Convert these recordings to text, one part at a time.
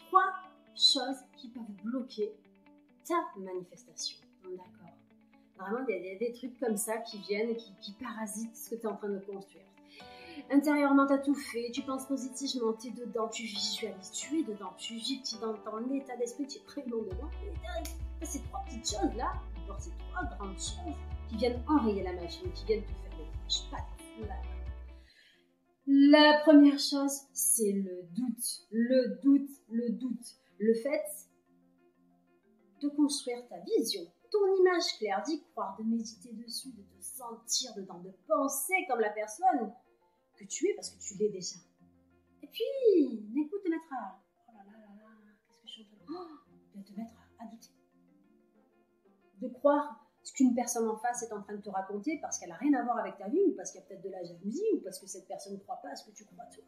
3 choses qui peuvent bloquer ta manifestation. D'accord. Vraiment, il y a des trucs comme ça qui viennent, qui parasitent ce que tu es en train de construire. Intérieurement, tu as tout fait, tu penses positivement, tu es dedans, tu visualises, tu es dedans, tu vis, tu es dans ton état d'esprit, tu es vraiment dedans. Et ces 3 petites choses-là, alors ces 3 grandes choses qui viennent enrayer la machine, qui viennent te faire des flashs, pas de là. La première chose, c'est le doute. Le doute, le doute. Le fait de construire ta vision, ton image claire, d'y croire, de méditer dessus, de te sentir dedans, de penser comme la personne que tu es parce que tu l'es déjà. Et puis, d'un coup, te mettre à... Oh là là là là, qu'est-ce que je suis en train de... te mettre à douter. De croire ce qu'une personne en face est en train de te raconter parce qu'elle n'a rien à voir avec ta vie ou parce qu'il y a peut-être de la jalousie ou parce que cette personne ne croit pas à ce que tu crois toi.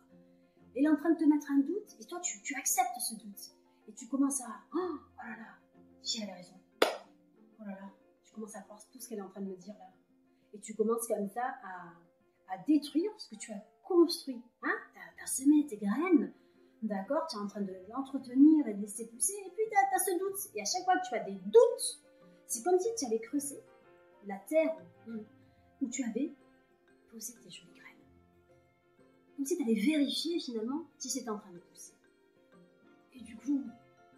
Elle est en train de te mettre un doute et toi, tu acceptes ce doute. Et tu commences à... Oh là là, si elle a raison. Oh là là, tu commences à croire tout ce qu'elle est en train de me dire là. Et tu commences comme ça à détruire ce que tu as construit. Hein, tu as semé tes graines, d'accord, tu es en train de l'entretenir et de laisser pousser. Et puis tu as ce doute. Et à chaque fois que tu as des doutes, c'est comme si tu avais creusé la terre où tu avais posé tes jolies graines. Comme si tu allais vérifier finalement si c'était en train de pousser. Et du coup,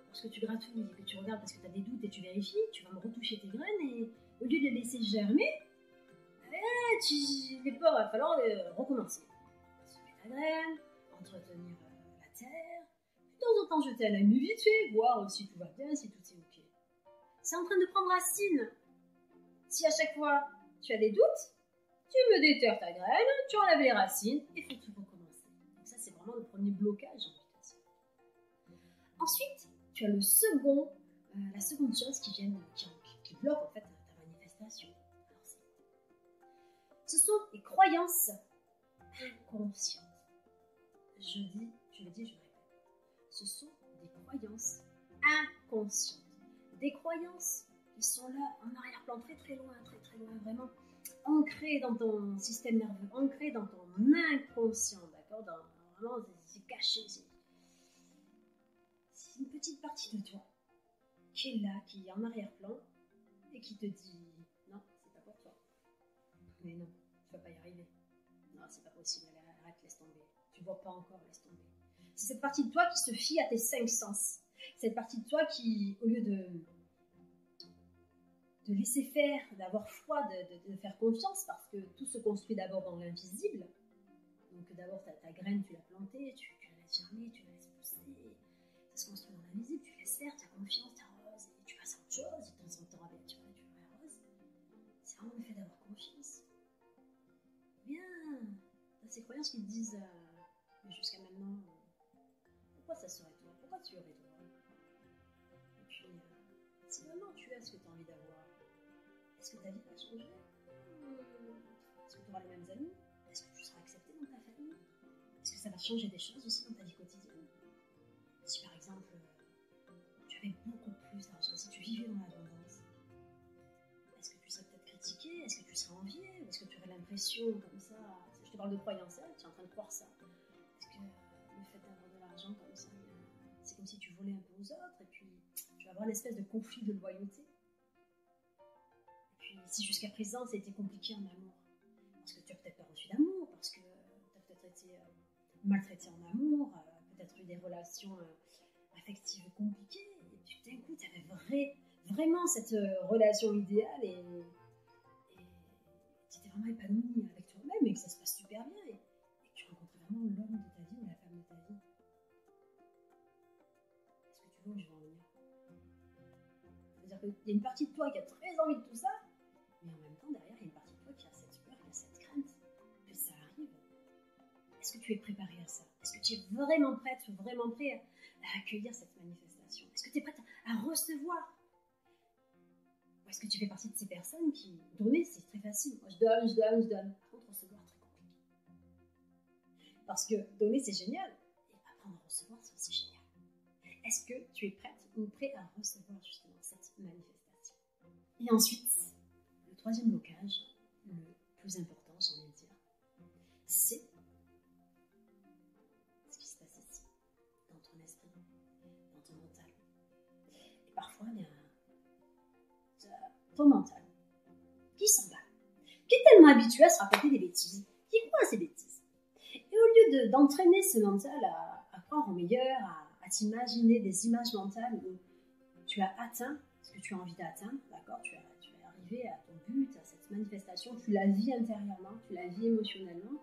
lorsque tu gratouilles et que tu regardes parce que tu as des doutes et tu vérifies, tu vas me retoucher tes graines et au lieu de les laisser germer, les pauvres, il va falloir recommencer. Semer ta graine, entretenir la terre, de temps en temps jeter un œil vite fait, voir si tout va bien, si tout est ok. C'est en train de prendre racine. Si à chaque fois tu as des doutes, tu me déterres ta graine, tu enlèves les racines et faut tout recommencer. Donc ça, c'est vraiment le premier blocage. Ensuite, tu as la seconde chose qui bloque en fait ta manifestation. Ce sont les croyances inconscientes. Je le dis, je le répète. Ce sont des croyances inconscientes. Des croyances qui sont là en arrière-plan, très très loin, vraiment ancrées dans ton système nerveux, ancrées dans ton inconscient, d'accord, vraiment, c'est caché. C'est une petite partie de toi qui est là, qui est en arrière-plan et qui te dit non, c'est pas pour toi. Mais non, tu vas pas y arriver. Non, c'est pas possible, arrête, laisse tomber. Tu vois pas encore, laisse tomber. C'est cette partie de toi qui se fie à tes 5 sens. Cette partie de toi qui, au lieu de laisser faire, d'avoir foi, de faire confiance, parce que tout se construit d'abord dans l'invisible. Donc d'abord, ta graine, tu l'as plantée, tu la laisses germer, tu la laisses pousser. Ça se construit dans l'invisible, tu laisses faire, tu as confiance, tu arroses, et tu passes à autre chose, de temps en temps, tu arroses. C'est vraiment le fait d'avoir confiance. Bien, tu as ces croyances qui te disent, mais jusqu'à maintenant, pourquoi ça serait toi? Pourquoi tu aurais toi? Et puis, si vraiment tu as ce que tu as envie d'avoir, est-ce que ta vie va changer? Est-ce que tu auras les mêmes amis? Est-ce que tu seras accepté dans ta famille? Est-ce que ça va changer des choses aussi dans ta vie quotidienne? Si par exemple, tu avais beaucoup plus d'argent, si tu vivais dans l'abondance, est-ce que tu serais peut-être critiqué? Est-ce que tu serais envié? Ou est-ce que tu aurais l'impression comme ça? Je te parle de croyance, tu es en train de croire ça. Est-ce que le fait d'avoir de l'argent comme ça, c'est comme si tu volais un peu aux autres et puis tu vas avoir une espèce de conflit de loyauté? Si jusqu'à présent ça a été compliqué en amour, parce que tu n'as peut-être pas reçu d'amour, parce que tu as peut-être été maltraité en amour, peut-être eu des relations affectives compliquées, et puis d'un coup tu avais vraiment cette relation idéale et tu étais vraiment épanoui avec toi-même et que ça se passe super bien et que tu rencontrais vraiment l'homme de ta vie ou la femme de ta vie. Est-ce que tu vois où je veux en venir? C'est-à-dire qu'il y a une partie de toi qui a très envie de tout ça, mais en même temps, derrière, il y a une partie de toi qui a cette peur, qui a cette crainte que ça arrive. Est-ce que tu es préparé à ça? Est-ce que tu es vraiment prête ou vraiment prêt à accueillir cette manifestation? Est-ce que tu es prête à recevoir? Ou est-ce que tu fais partie de ces personnes qui, donner, c'est très facile. Moi, je donne. Par contre, recevoir, très compliqué. Parce que donner, c'est génial. Et apprendre à recevoir, c'est aussi génial. Est-ce que tu es prête ou prêt à recevoir justement cette manifestation? Et ensuite, le troisième blocage, le plus important, j'ai envie de dire, c'est ce qui se passe ici, dans ton esprit, dans ton mental, qui s'emballe, qui est tellement habitué à se raconter des bêtises, qui croit à ces bêtises. Et au lieu d'entraîner ce mental à croire au meilleur, à t'imaginer des images mentales où tu as atteint ce que tu as envie d'atteindre, d'accord, tu es arrivé à ton but, à cette manifestation, tu la vis intérieurement, tu la vis émotionnellement,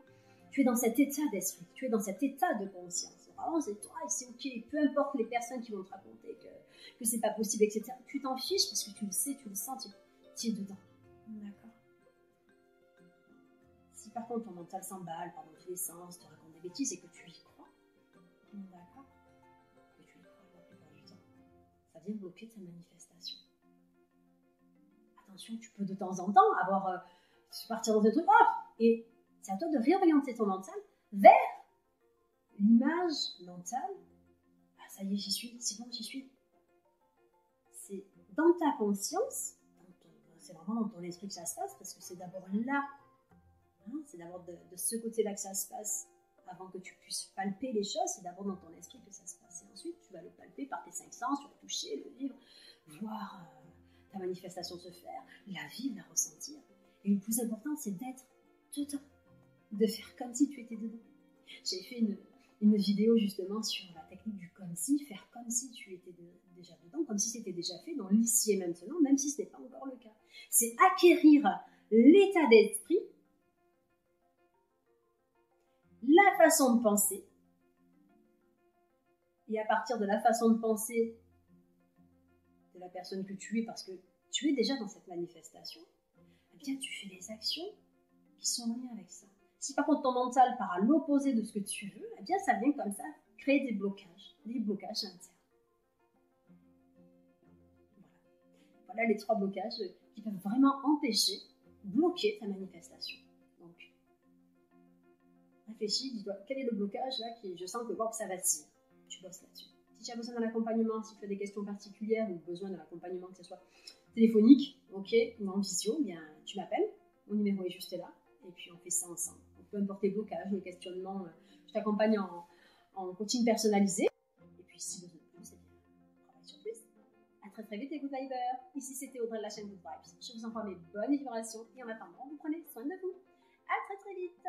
tu es dans cet état d'esprit, tu es dans cet état de conscience. Vraiment, c'est toi et c'est ok, peu importe les personnes qui vont te raconter que c'est pas possible, etc. Tu t'en fiches parce que tu le sais, tu le sens, tu es dedans. D'accord. Si par contre ton mental s'emballe dans tous les sens, te raconte des bêtises et que tu y crois, d'accord, que tu y crois la plupart du temps, ça vient bloquer ta manifestation. Attention, tu peux de temps en temps avoir, partir dans un truc, et c'est à toi de réorienter ton mental vers l'image mentale. Ah, ça y est, j'y suis, c'est bon, j'y suis. C'est dans ta conscience, c'est vraiment dans ton esprit que ça se passe, parce que c'est d'abord là, c'est d'abord de ce côté-là que ça se passe, avant que tu puisses palper les choses, c'est d'abord dans ton esprit que ça se passe. Et ensuite, tu vas le palper par tes 5 sens, tu vas toucher, le vivre, voir ta manifestation se faire, la vivre, la ressentir. Et le plus important, c'est d'être dedans, de faire comme si tu étais dedans. J'ai fait une vidéo justement sur la technique du comme si, faire comme si tu étais déjà dedans, comme si c'était déjà fait dans l'ici et maintenant, même si ce n'est pas encore le cas. C'est acquérir l'état d'esprit, la façon de penser, et à partir de la façon de penser de la personne que tu es, parce que tu es déjà dans cette manifestation, eh bien tu fais des actions qui sont en lien avec ça. Si par contre ton mental part à l'opposé de ce que tu veux, eh bien ça vient comme ça créer des blocages internes. Voilà les 3 blocages qui peuvent vraiment empêcher, bloquer ta manifestation. Donc, réfléchis, dis-toi, quel est le blocage là qui, je sens que ça vacille. Tu bosses là-dessus. Si tu as besoin d'un accompagnement, si tu as des questions particulières ou besoin d'un accompagnement, que ce soit téléphonique, ok, ou en visio, eh bien tu m'appelles, mon numéro est juste là, et puis on fait ça ensemble. Donc, peu importe les blocages, les questionnements, je t'accompagne en coaching personnalisé. Et puis si besoin de plus, c'est bien, on travaille sur plus. À très très vite les Good Vibers. Ici c'était Audrey de la chaîne Good Vibes. Je vous envoie mes bonnes vibrations et en attendant, vous prenez soin de vous. À très très vite.